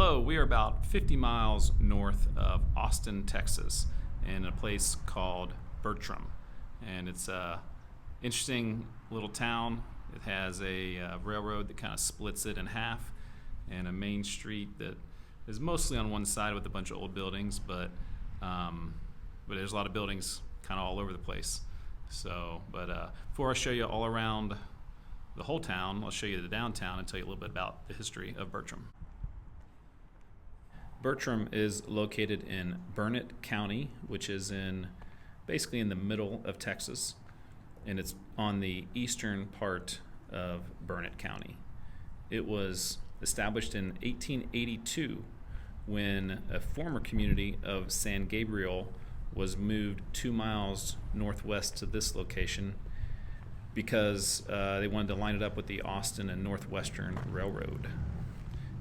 Hello, we are about 50 miles north of Austin, Texas, in a place called Bertram. And it's a interesting little town. It has a railroad that kind of splits it in half, and a main street that is mostly on one side with a bunch of old buildings, but there's a lot of buildings kind of all over the place. Before I show you all around the whole town, I'll show you the downtown and tell you a little bit about the history of Bertram. Bertram is located in Burnett County, which is basically in the middle of Texas, and it's on the eastern part of Burnett County. It was established in 1882 when a former community of San Gabriel was moved 2 miles northwest to this location because they wanted to line it up with the Austin and Northwestern Railroad.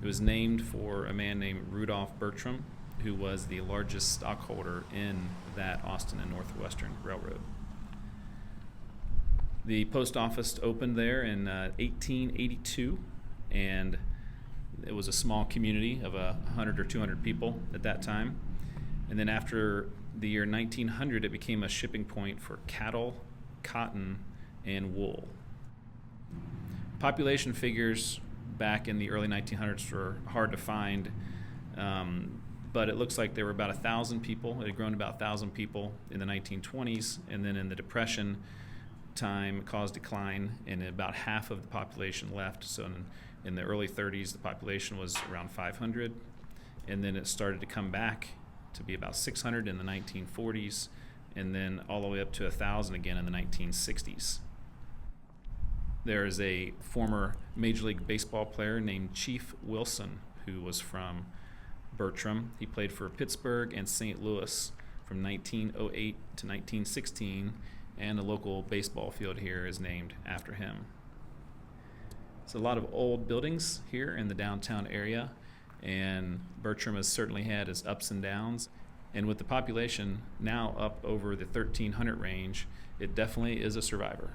It was named for a man named Rudolph Bertram, who was the largest stockholder in that Austin and Northwestern Railroad. The post office opened there in 1882, and it was a small community of 100 or 200 people at that time. And then after the year 1900, it became a shipping point for cattle, cotton, and wool. Population figures back in the early 1900s were hard to find, but it looks like there were about 1,000 people. It had grown to about 1,000 people in the 1920s, and then in the Depression time it caused decline, and about half of the population left. So in the early 30s, the population was around 500, and then it started to come back to be about 600 in the 1940s, and then all the way up to 1,000 again in the 1960s. There is a former Major League Baseball player named Chief Wilson who was from Bertram. He played for Pittsburgh and St. Louis from 1908 to 1916, and a local baseball field here is named after him. There's a lot of old buildings here in the downtown area, and Bertram has certainly had its ups and downs. And with the population now up over the 1,300 range, it definitely is a survivor.